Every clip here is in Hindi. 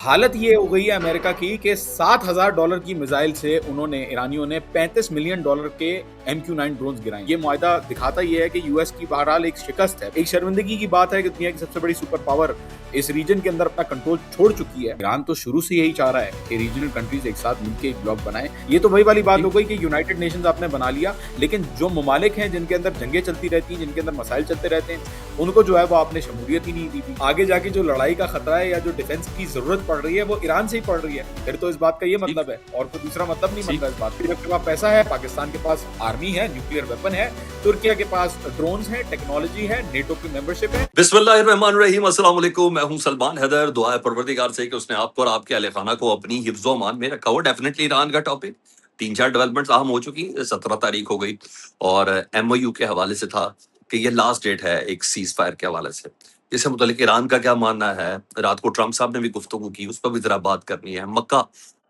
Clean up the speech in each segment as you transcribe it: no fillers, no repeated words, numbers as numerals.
हालत ये हो गई है अमेरिका की कि $7,000 की मिसाइल से उन्होंने ईरानियों ने $35 मिलियन के MQ-9 ड्रोन्स गिराए। ये मुआहदा दिखाता ये है कि यूएस की बहरहाल एक शिकस्त है। एक शर्मिंदगी की बात है कि दुनिया की सबसे बड़ी सुपर पावर इस रीजन के अंदर अपना कंट्रोल छोड़ चुकी है। ईरान तो शुरू से यही चाह रहा है कि रीजनल कंट्रीज एक साथ मिलकर एक ब्लॉक बनाए। ये तो वही वाली बात हो गई कि यूनाइटेड नेशंस आपने बना लिया, लेकिन जो ममालिक हैं जिनके अंदर जंगें चलती रहती हैं, जिनके अंदर मसाइल चलते रहते हैं, उनको जो है वो आपने शमूलियत ही नहीं दी थी। आगे जाके जो लड़ाई का खतरा है या जो डिफेंस की जरूरत पड़ रही है वो ईरान से ही पड़ रही है। फिर तो इस बात का ये मतलब है, और कोई दूसरा मतलब नहीं बनता इस बात का। आपके पास पैसा है, पाकिस्तान के पास आर्मी है, न्यूक्लियर वेपन है, तुर्किया के पास ड्रोन्स है, टेक्नोलॉजी है, नेटो की मेंबरशिप है। बिस्मिल्लाहिर्रहमानिर्रहीम, अस्सलाम वालेकुम। मैं हूं सलमान हैदर। दुआ है परवरदिगार से कि उसने आपको और आपके अहले खाना को अपनी हिफ्ज़ो अमान में रखा हो। डेफिनेटली ईरान का टॉपिक 3-4 डेवलपमेंट्स अहम हो चुकी। 17 तारीख हो गई और MOU के हवाले से था कि ये लास्ट डेट है एक सीज फायर के हवाले से। इससे मुतालिक ईरान का क्या मानना है। रात को ट्रंप साहब ने भी गुफ्तगू की, उस पर भी जरा बात करनी है। मक्का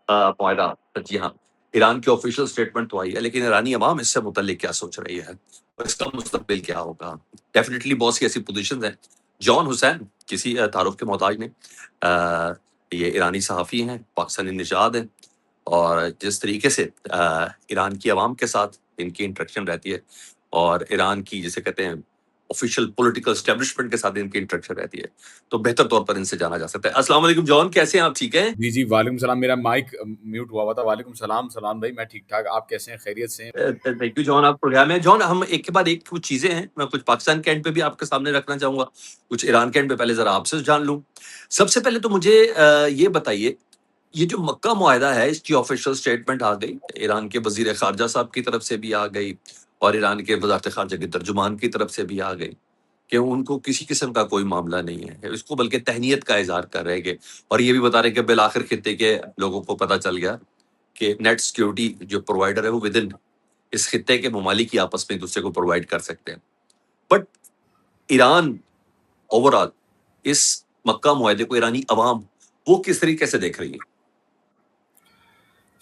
मुआहदा, जी हाँ, ईरान की ऑफिशियल स्टेटमेंट तो आई है, लेकिन ईरानी अवाम इससे मुतालिक क्या सोच रही है और इसका मुस्तकबिल क्या होगा। डेफिनेटली बहुत सी ऐसी पोजीशंस हैं। जॉन हुसैन किसी तारुफ के मोहताज ने, ये ईरानी सहाफ़ी हैं, पाकिस्तानी निषाद हैं, और जिस तरीके से ईरान की आवाम के साथ इनकी इंटरेक्शन रहती है और ईरान की जिसे कहते हैं ऑफिशियल पॉलिटिकल एस्टेब्लिशमेंट के साथ इनकी इंटरेक्शन रहती है, तो बेहतर तौर पर इनसे जाना जा सकता है। अस्सलाम वालेकुम जॉन, कैसे हैं आप? ठीक हैं? जी जी, वालेकुम सलाम। मेरा माइक म्यूट हुआ था। वालेकुम सलाम सलाम भाई, मैं ठीक ठाक। आप कैसे हैं? खैरियत से हैं? थैंक यू जॉन, आप प्रोग्राम में। जॉन, हम एक के बाद एक कुछ चीजें हैं, मैं कुछ पाकिस्तान के एंड पे भी आपके सामने रखना चाहूंगा, कुछ ईरान के एंड पे पहले जरा आपसे जान लूं। सबसे पहले तो मुझे ये बताइए, ये जो मक्का मुआहदा है इसकी ऑफिशियल स्टेटमेंट आ गई, ईरान के वजीर खारजा साहब की तरफ से भी आ गई और ईरान के वजारत खारजा के तर्जुमान की तरफ से भी आ गई कि उनको किसी किस्म का कोई मामला नहीं है, इसको बल्कि तहनीत का इजहार कर रहे हैं। और ये भी बता रहे कि बिल आखिर खित्ते के लोगों को पता चल गया कि नेट सिक्योरिटी जो प्रोवाइडर है वो विद इन इस खित्ते के ममालिक ही आपस में एक दूसरे को प्रोवाइड कर सकते हैं। बट ईरान ओवरऑल इस मक्का मुआहदे को, ईरानी अवाम वो किस तरीके से देख रही है?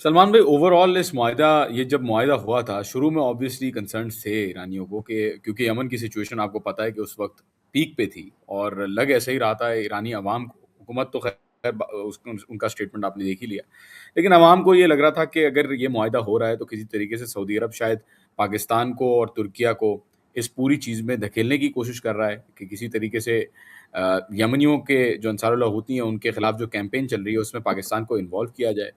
सलमान भाई, ओवरऑल इस मुआहदा, ये जब मुआहदा हुआ था शुरू में ऑब्वियसली कंसर्न थे ईरानियों को कि क्योंकि यमन की सिचुएशन आपको पता है कि उस वक्त पीक पे थी और लग ऐसे ही रहा था ईरानी अवाम को। हुकूमत तो खैर उनका स्टेटमेंट आपने देख ही लिया, लेकिन अवाम को ये लग रहा था कि अगर ये मुआहदा हो रहा है तो किसी तरीके से सऊदी अरब शायद पाकिस्तान को और तुर्किया को इस पूरी चीज़ में धकेलने की कोशिश कर रहा है कि किसी तरीके से यमनियों के जो अंसारुल्लाह हुती हैं उनके खिलाफ जो कैंपेन चल रही है उसमें पाकिस्तान को इन्वॉल्व किया जाए।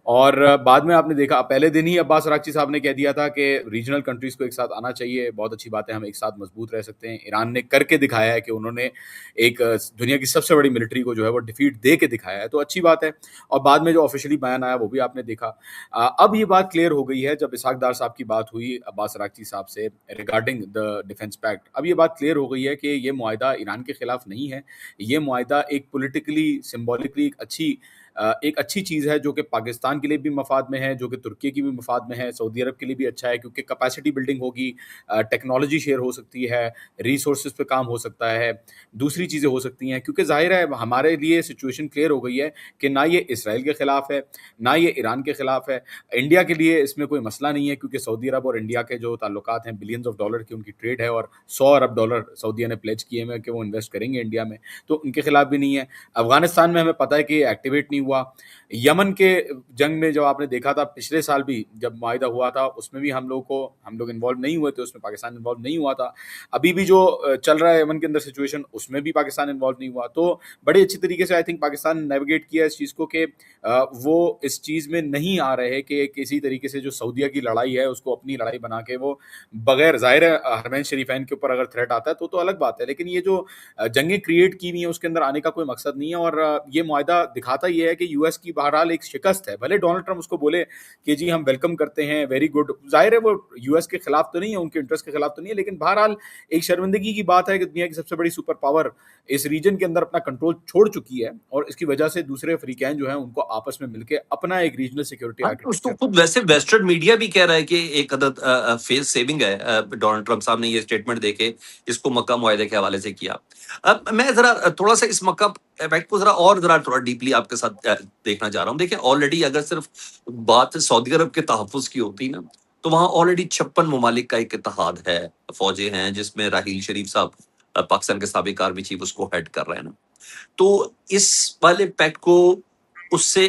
और बाद में आपने देखा, पहले दिन ही अब्बास अरागची साहब ने कह दिया था कि रीजनल कंट्रीज़ को एक साथ आना चाहिए, बहुत अच्छी बात है, हम एक साथ मजबूत रह सकते हैं। ईरान ने करके दिखाया है कि उन्होंने एक दुनिया की सबसे बड़ी मिलिट्री को जो है वो डिफीट दे के दिखाया है, तो अच्छी बात है। और बाद में जो ऑफिशियली बयान आया वो भी आपने देखा। अब ये बात क्लियर हो गई है जब इसहाक डार साहब की बात हुई अब्बास अरागची साहब से रिगार्डिंग द डिफेंस पैक्ट। अब ये बात क्लियर हो गई है कि ये मुआहदा ईरान के खिलाफ नहीं है। ये मुआहदा एक पॉलिटिकली सिंबॉलिकली एक अच्छी चीज़ है जो कि पाकिस्तान के लिए भी मफाद में है, जो कि तुर्की की भी मफाद में है, सऊदी अरब के लिए भी अच्छा है क्योंकि कैपेसिटी बिल्डिंग होगी, टेक्नोलॉजी शेयर हो सकती है, रिसोर्सेज पे काम हो सकता है, दूसरी चीज़ें हो सकती हैं। क्योंकि ज़ाहिर है हमारे लिए सिचुएशन क्लियर हो गई है कि ना ये इसराइल के खिलाफ है, ना ये ईरान के खिलाफ है। इंडिया के लिए इसमें कोई मसला नहीं है क्योंकि सऊदी अरब और इंडिया के जो ताल्लुकात हैं, बिलियंस ऑफ डॉलर की उनकी ट्रेड है और $100 अरब सऊदीया ने प्लेज किए हैं कि वो इन्वेस्ट करेंगे इंडिया में, तो उनके खिलाफ भी नहीं है। अफगानिस्तान में हमें पता है कि एक्टिवेट नहीं हुआ। यमन के जंग में जो आपने देखा था पिछले साल भी जब मुआहिदा हुआ था उसमें भी हम लोग इन्वॉल्व नहीं हुए थे, उसमें पाकिस्तान इन्वॉल्व नहीं हुआ था। अभी भी जो चल रहा है यमन के अंदर सिचुएशन, उसमें भी पाकिस्तान इन्वॉल्व नहीं हुआ। तो बड़े अच्छी तरीके से आई थिंक पाकिस्तान ने नेविगेट किया इस चीज़ को कि वो इस चीज़ में नहीं आ रहे कि किसी तरीके से जो सऊदीया की लड़ाई है उसको अपनी लड़ाई बना के वो बगैर, ज़ाहिर है हरमैन शरीफैन के ऊपर अगर थ्रेट आता है तो अलग बात है, लेकिन ये जो जंगें क्रिएट की हुई हैं उसके अंदर आने का कोई मकसद नहीं है। और ये मुआहदा दिखाता ये है कि यूएस की बहरहाल एक शिकस्त है। भले डोनाल्ड ट्रंप उसको बोले कि जी हम वेलकम करते हैं, वेरी गुड, जाहिर है वो यूएस के खिलाफ तो नहीं है, उनके इंटरेस्ट के खिलाफ तो नहीं है, लेकिन बहरहाल एक शर्मिंदगी की बात है कि दुनिया की सबसे बड़ी सुपर पावर इस रीजन के अंदर अपना कंट्रोल छोड़ चुकी है और इसकी वजह से दूसरे अफ्रीकैन जो हैं उनको आपस में मिलकर अपना एक रीजनल सिक्योरिटी हाँ, उसको आर्किटेक्चर। खुद वैसे वेस्टर्न मीडिया भी कह रहा है कि एक अदद फेस सेविंग है। डोनाल्ड ट्रंप साहब ने ये स्टेटमेंट देके इसको मक्का मुआहदे के हवाले से किया। अब मैं जरा थोड़ा सा इस मक्का इफेक्ट को जरा थोड़ा डीपली आपके साथ देखना चाह रहा हूँ। देखिए, ऑलरेडी अगर सिर्फ बात सऊदी अरब के तहफ़्फ़ुज़ की होती ना, तो वहाँ ऑलरेडी 56 ममालिक का एक इत्तेहाद है, फौजें हैं जिसमें राहील शरीफ साहब पाकिस्तान के साबिक आर्मी चीफ उसको हेड कर रहे हैं ना। तो इस वाले पैक्ट को उससे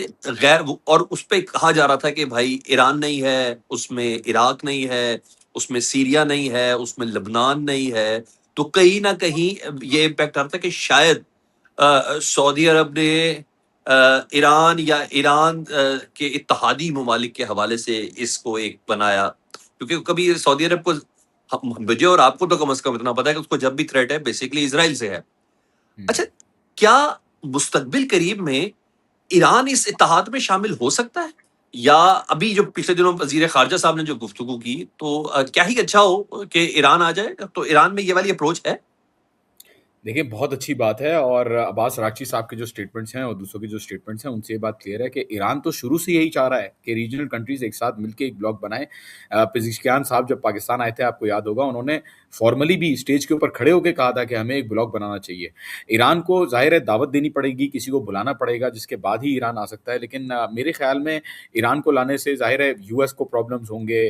और उस पे कहा जा रहा था कि भाई ईरान नहीं है, उसमें इराक नहीं है, उसमें सीरिया नहीं है, उसमें लेबनान नहीं है। तो कहीं न कहीं ये इम्पैक्ट आ रहा था कि शायद सऊदी अरब ने ईरान या ईरान के इत्तेहादी ममालिक के हवाले से इसको एक बनाया। क्योंकि कभी सऊदी अरब को मुझे और आपको तो कम से कम इतना पता है कि उसको जब भी थ्रेट है बेसिकली इज़राइल से है। हुँ। अच्छा, क्या मुस्तकबिल करीब में ईरान इस इत्तेहाद में शामिल हो सकता है? या अभी जो पिछले दिनों वज़ीर ख़ारिजा साहब ने जो गुफ्तगू की तो क्या ही अच्छा हो कि ईरान आ जाए? तो ईरान में ये वाली अप्रोच है? देखिए, बहुत अच्छी बात है और अब्बास अराग़ची साहब के जो स्टेटमेंट्स हैं और दूसरों के जो स्टेटमेंट्स हैं, उनसे ये बात क्लियर है कि ईरान तो शुरू से यही चाह रहा है कि रीजनल कंट्रीज़ एक साथ मिलके एक ब्लॉक बनाएँ। पेज़ेश्कियान साहब जब पाकिस्तान आए थे, आपको याद होगा, उन्होंने फ़ॉर्मली भी स्टेज के ऊपर खड़े होके कहा था कि हमें एक ब्लॉक बनाना चाहिए। ईरान को ज़ाहिर है दावत देनी पड़ेगी, किसी को बुलाना पड़ेगा, जिसके बाद ही ईरान आ सकता है। लेकिन मेरे ख़्याल में ईरान को लाने से ज़ाहिर है यूएस को प्रॉब्लम्स होंगे,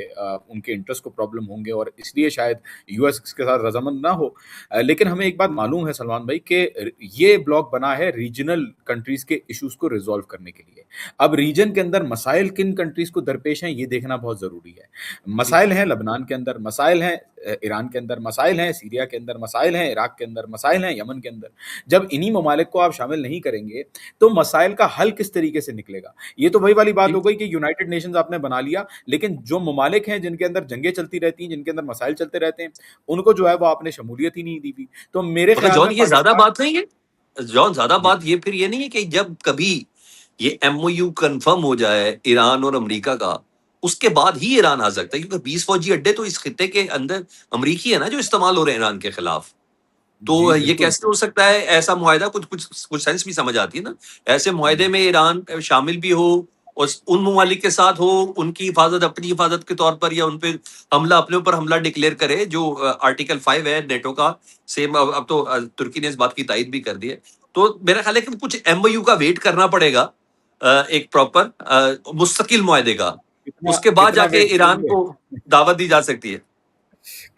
उनके इंटरेस्ट को प्रॉब्लम होंगे और इसलिए शायद यूएस के साथ रज़ामंद ना हो। लेकिन हमें एक बात मालूम है सलमान भाई कि ये ब्लॉक बना है रीजनल कंट्रीज़ के इश्यूज़ को रिज़ॉल्व करने के लिए। अब रीजन के अंदर मसाइल किन कंट्रीज़ को दरपेश हैं, ये देखना बहुत ज़रूरी है। जी। मसाइल हैं लेबनान के अंदर, मसाइल हैं ईरान के अंदर, मसाइल हैं सीरिया के अंदर, मसाइल हैं इराक के अंदर, मसाइल हैं यमन के अंदर। जब इन्हीं ममालिक को आप शामिल नहीं करेंगे, तो मसाइल का हल किस तरीके से निकलेगा? ये तो वही वाली बात जी। हो गई कि यूनाइटेड नेशंस आपने बना लिया, लेकिन जो ममालिक हैं जिनके अंदर जंगें चलती रहती हैं, जिनके अंदर मसाइल चलते रहते हैं, उनको जो है वो आपने शमूलियत ही नहीं दी हुई। तो मेरे मगर ख़्याल जॉन में ये ज़्यादा पाकिस्तान बात नहीं है? जॉन ज़्यादा जी। बात ये फिर ये नहीं है कि जब कभी ये एमओयू कन्फर्म हो जाए ईरान और अमेरिका का, उसके बाद ही ईरान आ सकता है क्योंकि 20 फौजी अड्डे तो इस खित्ते के अंदर अमरीकी है ना जो इस्तेमाल हो रहे हैं ईरान के खिलाफ। जी, तो ये बिल्कुल। कैसे हो सकता है ऐसा मुआहिदा कुछ कुछ कुछ सेंस भी समझ आती है ना। ऐसे मुआहिदे हुँ। में ईरान शामिल भी हो और उन ममालिक के साथ हो, उनकी हिफाज़त अपनी हिफाज़त के तौर पर या उन पे अपने ऊपर हमला डिक्लेयर करे जो आर्टिकल 5 है नेटो का। सेम अब तो तुर्की ने इस बात की तायद भी कर दी है। तो मेरा ख़्याल है कि कुछ एमओयू का वेट करना पड़ेगा एक प्रॉपर मुस्तकिल मुआहिदे का। कितना उसके बाद कितना जाके वेट ईरान करेंगे? को दावत दी जा सकती है।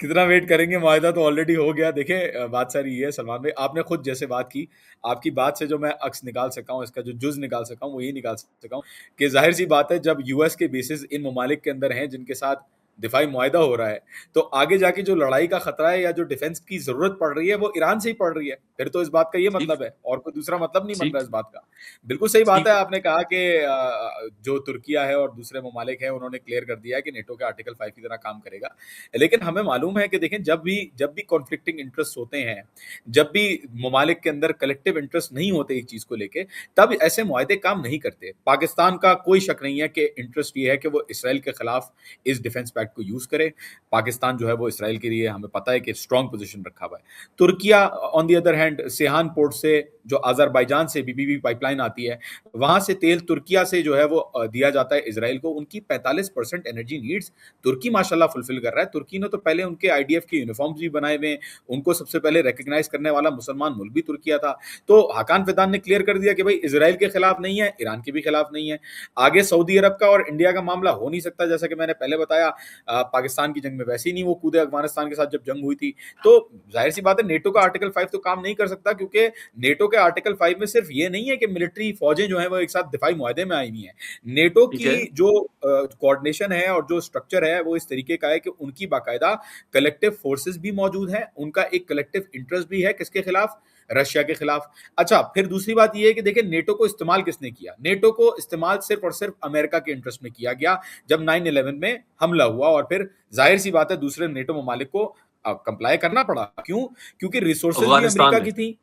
कितना वेट करेंगे, मुआहिदा तो ऑलरेडी हो गया। देखिए बात सारी ये है सलमान भाई, आपने खुद जैसे बात की, आपकी बात से जो मैं अक्स निकाल सका हूँ, इसका जो जुज़ निकाल सका हूँ, वो ये निकाल सका हूँ कि ज़ाहिर-सी बात है जब यूएस के बेसेस इन ममालिक के अंदर हैं जिनके साथ दिफ़ाई मुआहिदा हो रहा है, तो आगे जाके जो लड़ाई का खतरा है या जो डिफेंस की ज़रूरत पड़ रही है, वो ईरान से ही पड़ रही है। फिर तो इस बात का ये ठीक, मतलब है और कोई दूसरा मतलब नहीं बन रहा ठीक, है इस बात का। बिल्कुल सही बात ठीक है, है, आपने कहा कि जो तुर्किया है और दूसरे ममालिक हैं, उन्होंने क्लियर कर दिया है कि नेटो के आर्टिकल 5 की तरह काम करेगा। लेकिन हमें मालूम है कि देखें जब भी कॉन्फ्लिक्टिंग इंटरेस्ट होते हैं, जब भी ममालिक के अंदर कलेक्टिव इंटरेस्ट नहीं होते एक चीज़ को लेके, तब ऐसे मुआहदे काम नहीं करते। पाकिस्तान का कोई शक नहीं है कि इंटरेस्ट ये है कि वो इसराइल के खिलाफ इस डिफेंस पैक्ट को यूज़ करे। पाकिस्तान जो है वो इसराइल के लिए हमें पता है कि स्ट्रॉन्ग पोज़ीशन रखा हुआ है। Turkiye on the other hand Ceyhan port से जो अज़रबैजान से बीबीबी पाइपलाइन आती है, वहाँ से तेल तुर्किया से जो है वो दिया जाता है इज़राइल को। उनकी 45% एनर्जी नीड्स तुर्की माशाल्लाह फुलफिल कर रहा है। तुर्की ने तो पहले उनके आईडीएफ के यूनिफ़ॉर्म्स भी बनाए हुए हैं। उनको सबसे पहले रिकॉग्नाइज़ करने वाला मुसलमान मुल्क भी तुर्किया था। तो हाकान फिदान ने क्लियर कर दिया कि भाई इज़राइल के खिलाफ नहीं है, ईरान के भी खिलाफ नहीं है। आगे सऊदी अरब का और इंडिया का मामला हो नहीं सकता, जैसा कि मैंने पहले बताया। पाकिस्तान की जंग में वैसे ही नहीं वो कूदे अफ़गानिस्तान के साथ जब जंग हुई थी। तो ज़ाहिर-सी बात है नेटो का आर्टिकल 5 तो काम नहीं कर सकता, क्योंकि नेटो के आर्टिकल 5 में सिर्फ ये नहीं है कि मिलिट्री फ़ौजें जो हैं वो एक साथ दिफाई मुआहदे में आई हुई हैं। नेटो ठीक की है, जो कोऑर्डिनेशन है और जो स्ट्रक्चर है वो इस तरीके का है कि उनकी बाकायदा कलेक्टिव फोर्सेस भी मौजूद हैं। उनका एक कलेक्टिव इंटरेस्ट भी है किसके खिलाफ? रशिया के खिलाफ। अच्छा, फिर दूसरी बात ये है कि देखिए नेटो को इस्तेमाल किसने किया? नेटो को इस्तेमाल सिर्फ और सिर्फ अमेरिका के इंटरेस्ट में किया गया जब 9/11 में हमला हुआ और फिर ज़ाहिर-सी बात है दूसरे नेटो ममालिक को कंप्लाई करना पड़ा। क्यों? क्योंकि रिसोर्सेज़ भी अफ़गानिस्तान अमेरिका में। की थी,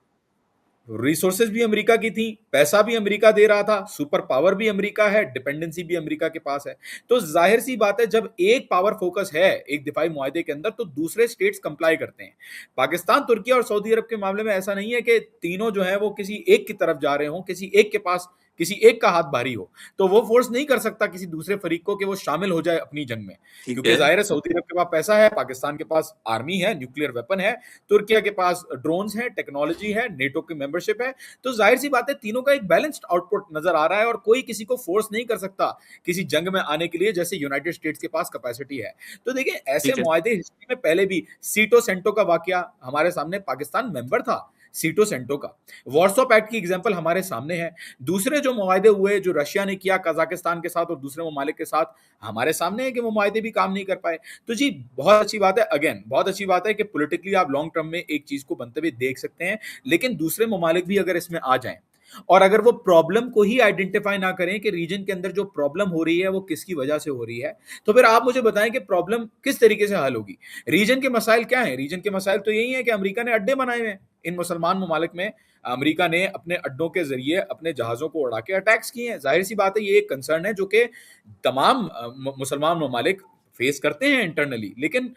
रिसोर्सेज भी अमेरिका की थी, पैसा भी अमेरिका दे रहा था, सुपर पावर भी अमेरिका है, डिपेंडेंसी भी अमेरिका के पास है। तो ज़ाहिर-सी बात है जब एक पावर फोकस है एक दिफाई मुआहदे के अंदर, तो दूसरे स्टेट्स कंप्लाई करते हैं। पाकिस्तान, तुर्की और सऊदी अरब के मामले में ऐसा नहीं है कि तीनों जो हैं वो किसी एक की तरफ जा रहे हों, किसी एक के पास किसी एक का हाथ भारी हो। तो वो फोर्स नहीं कर सकता किसी दूसरे फरीक को कि वो शामिल हो जाए अपनी जंग में। ठीक क्योंकि है, ज़ाहिर है सऊदी अरब के पास पैसा है, पाकिस्तान के पास आर्मी है, न्यूक्लियर वेपन है, तुर्किया के पास ड्रोन्स हैं, टेक्नोलॉजी है, नेटो की मेंबरशिप है। तो जाहिर-सी बात है तीनों का एक बैलेंस्ड आउटपुट नज़र आ रहा है और कोई किसी को फोर्स नहीं कर सकता किसी जंग में आने के लिए, जैसे यूनाइटेड स्टेट्स के पास कैपेसिटी है। तो देखिए ऐसे ठीक है। मुआहदे हिस्ट्री में पहले भी सीटो सेंटो का वाकया हमारे सामने, पाकिस्तान मेंबर था। सीटो सेंटो का। वॉर्सो पैक्ट की एग्जांपल हमारे सामने है। दूसरे जो मुआहदे हुए जो रशिया ने किया कजाकिस्तान के साथ और दूसरे ममालिक के साथ, हमारे सामने है कि वो मुआहदे भी काम नहीं कर पाए। तो जी बहुत अच्छी बात है, अगेन बहुत अच्छी बात है कि पॉलिटिकली आप लॉन्ग टर्म में एक चीज को बनते हुए देख सकते हैं, लेकिन दूसरे ममालिक भी अगर इसमें आ जाएं और अगर वो प्रॉब्लम को ही आइडेंटिफाई ना करें कि रीजन के अंदर जो प्रॉब्लम हो रही है वो किसकी वजह से हो रही है, तो फिर आप मुझे बताएं कि प्रॉब्लम किस तरीके से हल होगी। रीजन के मसाइल क्या है? रीजन के मसाइल तो यही है कि अमेरिका ने अड्डे बनाए हुए हैं इन मुसलमान ममालिक में। अमेरिका ने अपने अड्डों के जरिए अपने जहाजों को उड़ा के अटैक्स किए हैं। जाहिर सी बात है ये एक कंसर्न है जो कि तमाम मुसलमान ममालिक फेस करते हैं इंटरनली, लेकिन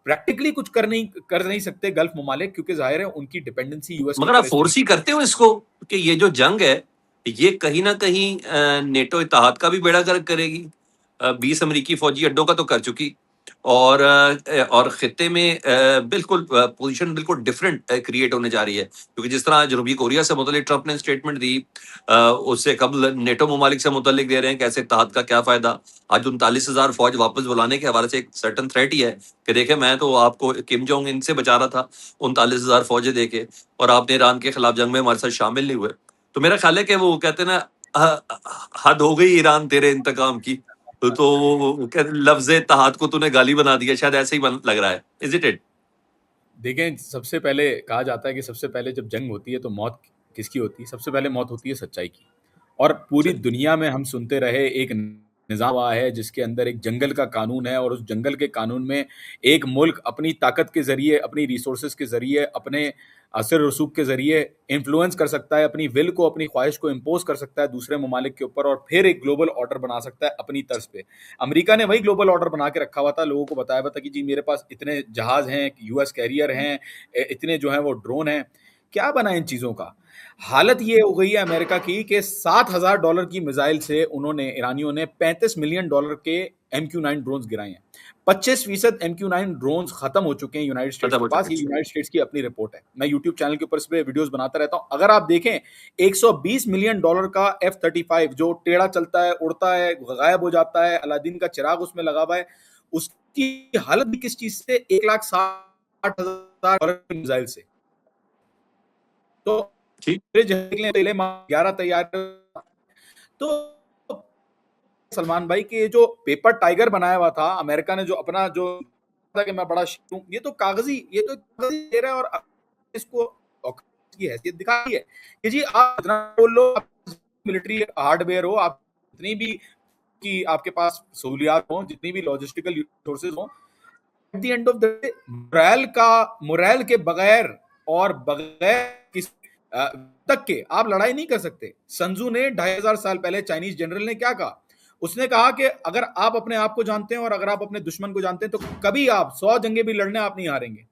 प्रैक्टिकली कुछ कर नहीं सकते गल्फ ममालिक, क्योंकि जाहिर है उनकी डिपेंडेंसी यूएस के मगर आप ऊपर इस फोर्स ही तरीके करते हो इसको कि ये जो जंग है ये कहीं ना कहीं नेटो इत्तेहाद का भी बेड़ा गर्क करेगी। 20 अमेरिकी फौजी अड्डों का तो कर चुकी, और खित्ते में बिल्कुल पोजीशन बिल्कुल डिफरेंट क्रिएट होने जा रही है, क्योंकि जिस तरह जनूबी कोरिया से मुतल्लिक ट्रंप ने स्टेटमेंट दी, उससे कबल नेटो ममालिक से मुतल्लिक दे रहे हैं कैसे इत्तेहाद का क्या फायदा। आज 39,000 फौज वापस बुलाने के हवाले से एक सर्टन थ्रेट ही है कि देखे मैं तो आपको किम जोंग इनसे बचा रहा था 39,000 फौजें देके, और आपने ईरान के खिलाफ जंग में हमारे साथ शामिल नहीं हुए। तो मेरा ख्याल है कि वो कहते हैं ना, हद हो गई ईरान तेरे इंतकाम की। तो लफ्ज इत्तेहाद को तूने गाली बना दिया, शायद ऐसे ही लग रहा है। Is it? देखें, सबसे पहले कहा जाता है कि सबसे पहले जब जंग होती है तो मौत किसकी होती है? सबसे पहले मौत होती है सच्चाई की। और पूरी सही। दुनिया में हम सुनते रहे एक निज़ाम हुआ है जिसके अंदर एक जंगल का कानून है, और उस जंगल के कानून में एक मुल्क अपनी ताकत के ज़रिए, अपनी रिसोर्सेज़ के ज़रिए, अपने असर रसूख के ज़रिए इन्फ्लुएंस कर सकता है, अपनी विल को, अपनी ख्वाहिश को इम्पोज़ कर सकता है दूसरे ममालिक के ऊपर, और फिर एक ग्लोबल ऑर्डर बना सकता है अपनी तर्ज पे। अमेरिका ने वही ग्लोबल ऑर्डर बना के रखा हुआ था, लोगों को बताया हुआ था कि जी मेरे पास इतने जहाज़ हैं, यूएस कैरियर हैं, इतने जो हैं वो ड्रोन हैं। क्या बना इन चीज़ों का? हालत ये हो गई है अमेरिका की कि $7,000 की मिसाइल से उन्होंने, ईरानियों ने $35 मिलियन के MQ-9 ड्रोन्स गिराए हैं। 25% MQ-9 ड्रोन्स खत्म हो चुके हैं यूनाइटेड स्टेट्स खत्म के हो पास। चुके ये हैं। यूनाइटेड स्टेट्स की अपनी रिपोर्ट है। मैं यूट्यूब चैनल के ऊपर इस पे वीडियोस बनाता रहता हूँ। अगर आप देखें, $120 मिलियन का F-35 जो टेढ़ा चलता है, उड़ता है, गायब हो जाता है, अलादीन का चिराग उसमें लगा हुआ है, उसकी हालत भी किस चीज से? $1,60,000 की मिसाइल से। तो ठीक। 11 तैयार। तो सलमान भाई के जो पेपर टाइगर बनाया हुआ था अमेरिका ने, जो अपना जो था कि मैं बड़ा शेर हूं, ये तो कागजी, ये तो कागजी शेर है। और इसको औकात की हैसियत दिखाई है कि जी आप इतना बोल लो, मिलिट्री हार्डवेयर हो, आप जितनी भी कि आपके पास सहूलियात हो, जितनी भी लॉजिस्टिकल रिसोर्सेज हो, at the end of the day moral के बगैर और बगैर किसी तक के आप लड़ाई नहीं कर सकते। संजू ने 2,500 साल पहले, चाइनीज जनरल ने क्या कहा? उसने कहा कि अगर आप अपने आप को जानते हैं और अगर आप अपने दुश्मन को जानते हैं तो कभी आप 100 जंगें भी लड़ने आप नहीं हारेंगे।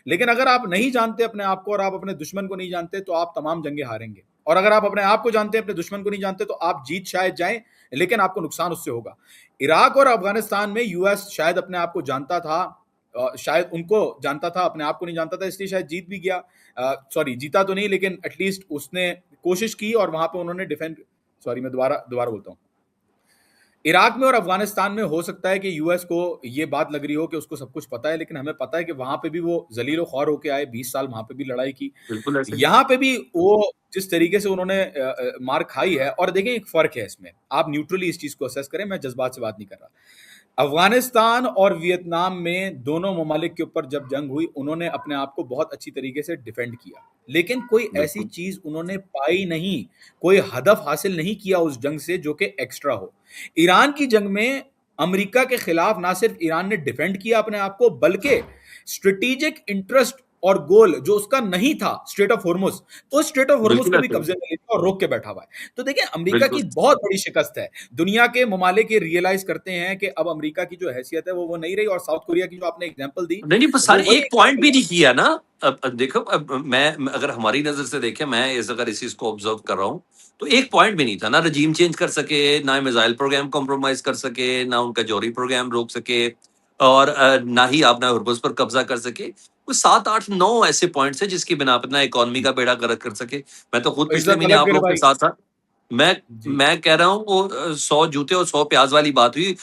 लेकिन अगर आप नहीं जानते अपने आप को और आप अपने दुश्मन को नहीं जानते तो आप तमाम जंगें हारेंगे। और अगर आप अपने आप को जानते हैं, अपने दुश्मन को नहीं जानते, तो आप जीत शायद जाएं, लेकिन आपको नुकसान उससे होगा। इराक और अफगानिस्तान में यूएस शायद अपने आप को जानता था, शायद उनको जानता था, अपने आप को नहीं जानता था, इसलिए शायद जीत भी गया। सॉरी, जीता तो नहीं, लेकिन एटलीस्ट उसने कोशिश की और वहां पे उन्होंने डिफेंड, सॉरी मैं दोबारा दोबारा बोलता हूँ। इराक में और अफगानिस्तान में हो सकता है कि यूएस को ये बात लग रही हो कि उसको सब कुछ पता है, लेकिन हमें पता है कि वहां पे भी वो जलील ख्वार होके आए, 20 साल वहां पे भी लड़ाई की। बिल्कुल ऐसे ही। यहाँ पे भी वो जिस तरीके से उन्होंने मार खाई है, और देखें एक फर्क है इसमें, आप न्यूट्रली इस चीज को असेस करें, मैं जज्बात से बात नहीं कर रहा। अफगानिस्तान और वियतनाम में दोनों ममालिक के ऊपर जब जंग हुई, उन्होंने अपने आप को बहुत अच्छी तरीके से डिफेंड किया, लेकिन कोई ऐसी बिल्कुल। चीज उन्होंने पाई नहीं, कोई हदफ हासिल नहीं किया उस जंग से जो कि एक्स्ट्रा हो। ईरान की जंग में अमेरिका के खिलाफ ना सिर्फ ईरान ने डिफेंड किया अपने आप को, बल्कि स्ट्रेटेजिक इंटरेस्ट और गोल जो उसका नहीं था, स्ट्रेट ऑफ हॉर्मुज, तो स्ट्रेट ऑफ हॉर्मुज बिल्कुल को भी ऐसे ही। कब्जे में लेके और रोक के बैठा हुआ है। तो देखिए अमेरिका की बिल्कुल। बहुत बड़ी शिकस्त है। दुनिया के ममालिक ये रियलाइज करते हैं कि अब अमेरिका की जो हैसियत है वो नहीं रही, और साउथ कोरिया की जो आपने एग्जांपल दी, नहीं नहीं, बस वो सारे वही एक पॉइंट एग्जांपल भी है। नहीं किया ना। अब देखो, अब अगर हमारी नजर से देखें, मैं अगर इस चीज को ऑब्जर्व कर रहा हूँ, तो एक पॉइंट भी नहीं था ना, रजीम चेंज कर सके, ना मिसाइल प्रोग्राम कॉम्प्रोमाइज कर सके, ना उनका जौहरी प्रोग्राम रोक सके, और ना ही आपने हॉर्मुज पर कब्जा कर सके। कुछ 7 8 9 ऐसे पॉइंट्स हैं जिसकी बिना पर ना इकोनॉमी का बेड़ा गर्क कर सके। मैं तो खुद पिछले इज्जत महीने तलब आप गिर लोगों के भाई। साथ था। मैं जी। मैं कह रहा हूँ वो 100 जूते और 100 प्याज वाली बात हुई।